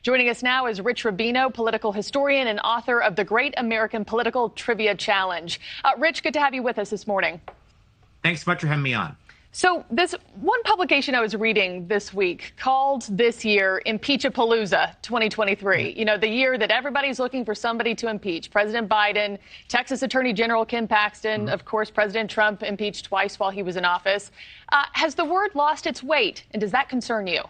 Joining us now is Rich Rubino, political historian and author of The Great American Political Trivia Challenge. Rich, good to have you with us this morning. Thanks so much for having me on. So this one publication I was reading this week called this year Impeachapalooza 2023. You know, the year that everybody's looking for somebody to impeach. President Biden, Texas Attorney General Ken Paxton, of course, President Trump impeached twice while he was in office. Has the word lost its weight, and does that concern you?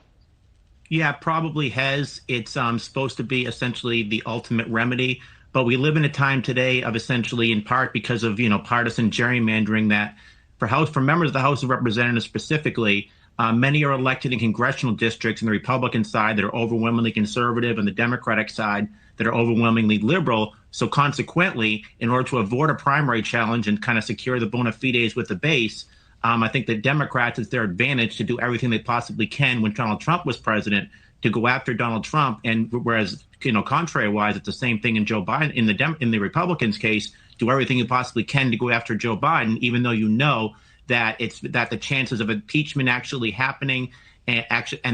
Yeah, probably has. It's supposed to be essentially the ultimate remedy. But we live in a time today of essentially, in part because of, partisan gerrymandering, that for members of the House of Representatives specifically, many are elected in congressional districts in the Republican side that are overwhelmingly conservative and the Democratic side that are overwhelmingly liberal. So consequently, in order to avoid a primary challenge and kind of secure the bona fides with the base, I think the Democrats, it's their advantage to do everything they possibly can when Donald Trump was president to go after Donald Trump. And whereas, contrary-wise, it's the same thing in Joe Biden, in the Republicans' case, do everything you possibly can to go after Joe Biden, even though you know that that the chances of impeachment actually happening and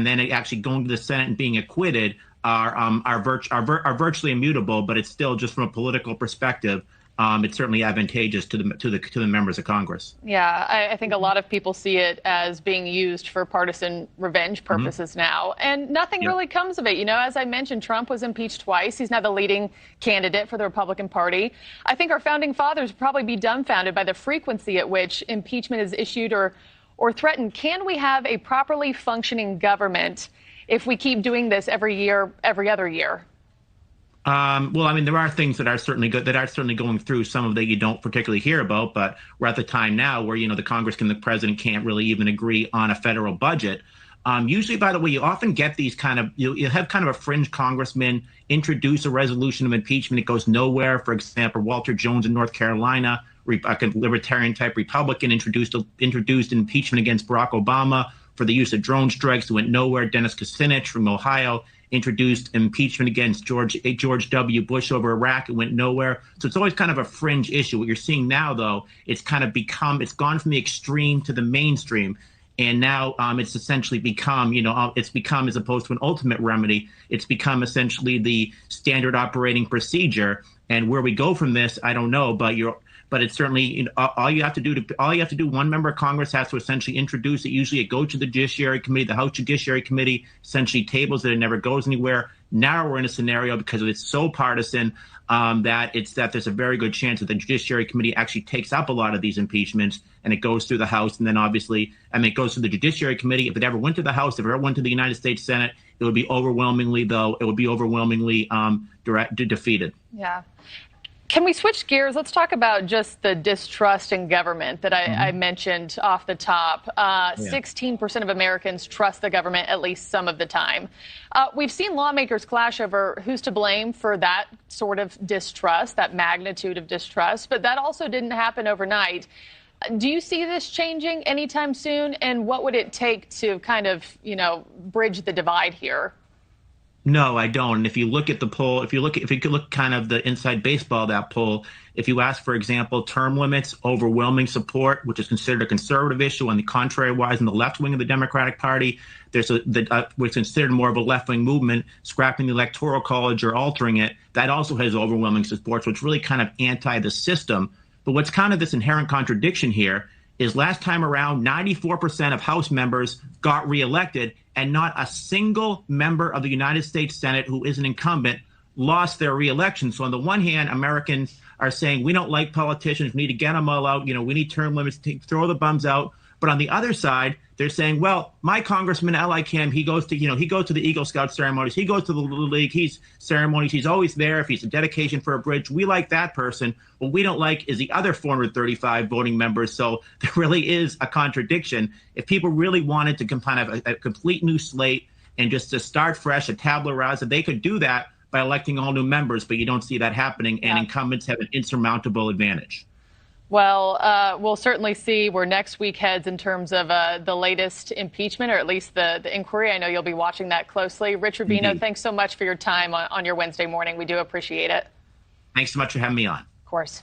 then it actually going to the Senate and being acquitted are virtually immutable. But it's still, just from a political perspective, it's certainly advantageous to the members of Congress. Yeah, I think a lot of people see it as being used for partisan revenge purposes now, and nothing really comes of it. As I mentioned, Trump was impeached twice. He's now the leading candidate for the Republican Party. I think our founding fathers would probably be dumbfounded by the frequency at which impeachment is issued or threatened. Can we have a properly functioning government if we keep doing this every year, every other year? Well, I mean, there are things that are certainly good, that are certainly going through, some of that you don't particularly hear about, but we're at the time now where, the Congress and the president can't really even agree on a federal budget. Usually, by the way, you often get these you have kind of a fringe congressman introduce a resolution of impeachment. It goes nowhere. For example, Walter Jones in North Carolina, a libertarian type Republican, introduced impeachment against Barack Obama for the use of drone strikes. It went nowhere. Dennis Kucinich from Ohio introduced impeachment against George W. Bush over Iraq. It went nowhere. So it's always kind of a fringe issue. What you're seeing now, though, it's gone from the extreme to the mainstream. And now it's essentially become, as opposed to an ultimate remedy, it's become essentially the standard operating procedure. And where we go from this, I don't know, but it's certainly, all you have to do, one member of Congress has to essentially introduce it. Usually it goes to the Judiciary Committee. The House Judiciary Committee essentially tables it and never goes anywhere. Now we're in a scenario, because it's so partisan, that there's a very good chance that the Judiciary Committee actually takes up a lot of these impeachments, and it goes through the House, and then obviously, it goes through the Judiciary Committee. If it ever went to the House, if it ever went to the United States Senate, it would be overwhelmingly defeated. Yeah. Can we switch gears? Let's talk about just the distrust in government that I mentioned off the top. 16% of Americans trust the government at least some of the time. We've seen lawmakers clash over who's to blame for that sort of distrust, that magnitude of distrust, but that also didn't happen overnight. Do you see this changing anytime soon? And what would it take to kind of, bridge the divide here? No, I don't. And if you look at the poll, if you could look kind of the inside baseball of that poll, if you ask, for example, term limits, overwhelming support, which is considered a conservative issue, on the contrary-wise in the left wing of the Democratic Party, there's what's considered more of a left-wing movement, scrapping the Electoral College or altering it. That also has overwhelming support, so it's really kind of anti the system. But what's kind of this inherent contradiction here is last time around, 94% of House members got reelected, and not a single member of the United States Senate who is an incumbent lost their reelection. So on the one hand, Americans are saying, we don't like politicians, we need to get them all out, we need term limits, throw the bums out. But on the other side, they're saying, well, my congressman, I like him. He goes to the Eagle Scout ceremonies. He goes to the Little League. Ceremonies. He's always there. If he's a dedication for a bridge, we like that person. What we don't like is the other 435 voting members. So there really is a contradiction. If people really wanted to kind of a complete new slate and just to start fresh, a tabula rasa, they could do that by electing all new members. But you don't see that happening, and incumbents have an insurmountable advantage. Well, we'll certainly see where next week heads in terms of the latest impeachment, or at least the inquiry. I know you'll be watching that closely. Rich Rubino, thanks so much for your time on your Wednesday morning. We do appreciate it. Thanks so much for having me on. Of course.